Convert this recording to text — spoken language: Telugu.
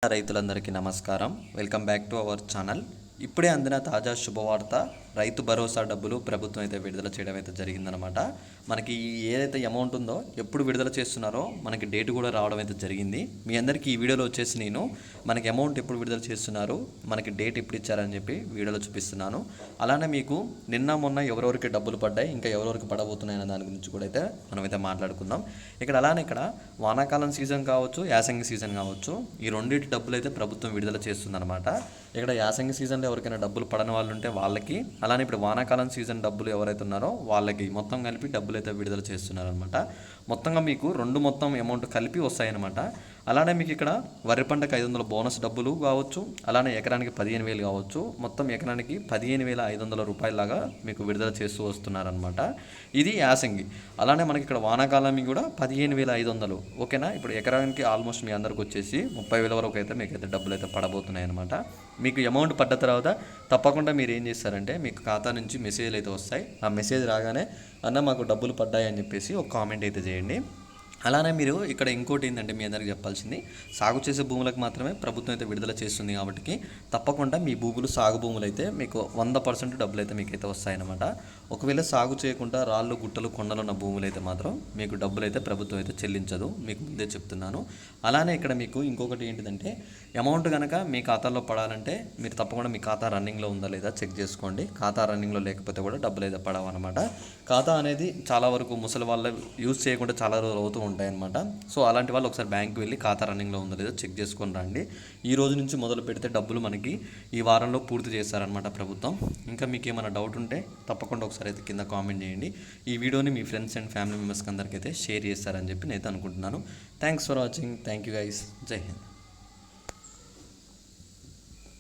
రైతులందరికీ నమస్కారం. Welcome back to our channel. ఇప్పుడే అందిన తాజా శుభవార్త, రైతు భరోసా డబ్బులు ప్రభుత్వం అయితే విడుదల చేయడం అయితే జరిగిందనమాట. మనకి ఏదైతే అమౌంట్ ఉందో ఎప్పుడు విడుదల చేస్తున్నారో మనకి డేట్ కూడా రావడం అయితే జరిగింది. మీ అందరికీ ఈ వీడియోలో వచ్చేసి నేను మనకి అమౌంట్ ఎప్పుడు విడుదల చేస్తున్నారు, మనకి డేట్ ఎప్పుడు ఇచ్చారని చెప్పి వీడియోలో చూపిస్తున్నాను. అలానే మీకు నిన్న మొన్న ఎవరెవరికి డబ్బులు పడ్డాయి, ఇంకా ఎవరెవరికి పడబోతున్నాయన్న దాని గురించి కూడా అయితే మనమైతే మాట్లాడుకుందాం. ఇక్కడ వానాకాలం సీజన్ కావచ్చు, యాసంగి సీజన్ కావచ్చు, ఈ రెండింటి డబ్బులు అయితే ప్రభుత్వం విడుదల చేస్తుందన్నమాట. ఇక్కడ యాసంగి సీజన్లో ఎవరికైనా డబ్బులు పడని వాళ్ళు ఉంటే వాళ్ళకి, అలానే ఇప్పుడు వానాకాలం సీజన్ డబ్బులు ఎవరైతే ఉన్నారో వాళ్ళకి మొత్తం కలిపి డబ్బులు అయితే విడుదల చేస్తున్నారనమాట. మొత్తంగా మీకు మొత్తం అమౌంట్ కలిపి వస్తాయన్నమాట. అలానే మీకు ఇక్కడ వరి పంటకు 500 బోనస్ డబ్బులు కావచ్చు, అలానే ఎకరానికి 15,000 కావచ్చు, మొత్తం ఎకరానికి 15,500 రూపాయలలాగా మీకు విడుదల చేస్తూ వస్తున్నారనమాట. ఇది యాసంగి. అలానే మనకి ఇక్కడ వానాకాలం కూడా 15,500. ఓకేనా. ఇప్పుడు ఎకరానికి ఆల్మోస్ట్ మీ అందరికి వచ్చేసి 30,000 వరకు అయితే మీకు అయితే డబ్బులు అయితే పడబోతున్నాయి అనమాట. మీకు అమౌంట్ పడ్డ తర్వాత తప్పకుండా మీరు ఏం చేస్తారంటే, మీకు ఖాతా నుంచి మెసేజ్లు అయితే వస్తాయి. ఆ మెసేజ్ రాగానే అన్న మాకు డబ్బులు పడ్డాయి అని చెప్పేసి ఒక కామెంట్ అయితే చేయండి. అలానే మీరు ఇక్కడ ఇంకోటి ఏంటంటే మీ అందరికి చెప్పాల్సింది, సాగు చేసే భూములకు మాత్రమే ప్రభుత్వం అయితే విడుదల చేస్తుంది కాబట్టి తప్పకుండా మీ భూములు సాగు భూములు అయితే మీకు 100% డబ్బులు అయితే మీకైతే వస్తాయన్నమాట. ఒకవేళ సాగు చేయకుండా రాళ్ళు గుట్టలు కొండలు ఉన్న భూములు అయితే మాత్రం మీకు డబ్బులు అయితే ప్రభుత్వం అయితే చెల్లించదు, మీకు ముందే చెప్తున్నాను. అలానే ఇక్కడ మీకు ఇంకొకటి ఏంటిదంటే, అమౌంట్ కనుక మీ ఖాతాలో పడాలంటే మీరు తప్పకుండా మీ ఖాతా రన్నింగ్లో ఉందా లేదా చెక్ చేసుకోండి. ఖాతా రన్నింగ్లో లేకపోతే కూడా డబ్బులు అయితే పడవన్నమాట. ఖాతా అనేది చాలా వరకు ముసలి వాళ్ళ యూజ్ చేయకుండా చాలా రోజులు అవుతూ ఉంటాయన్నమాట. సో అలాంటి వాళ్ళు ఒకసారి బ్యాంక్కి వెళ్ళి ఖాతా రన్నింగ్లో ఉందో లేదో చెక్ చేసుకొని రండి. ఈ రోజు నుంచి మొదలు పెడితే డబ్బులు మనకి ఈ వారంలో పూర్తి చేస్తారనమాట ప్రభుత్వం. ఇంకా మీకు ఏమైనా డౌట్ ఉంటే తప్పకుండా ఒకసారి అయితే కింద కామెంట్ చేయండి. ఈ వీడియోని మీ ఫ్రెండ్స్ అండ్ ఫ్యామిలీ మెంబర్స్కి అందరికీ అయితే షేర్ చేస్తారని చెప్పి నేను అనుకుంటున్నాను. Thanks for watching. Thank you guys. జై హింద్.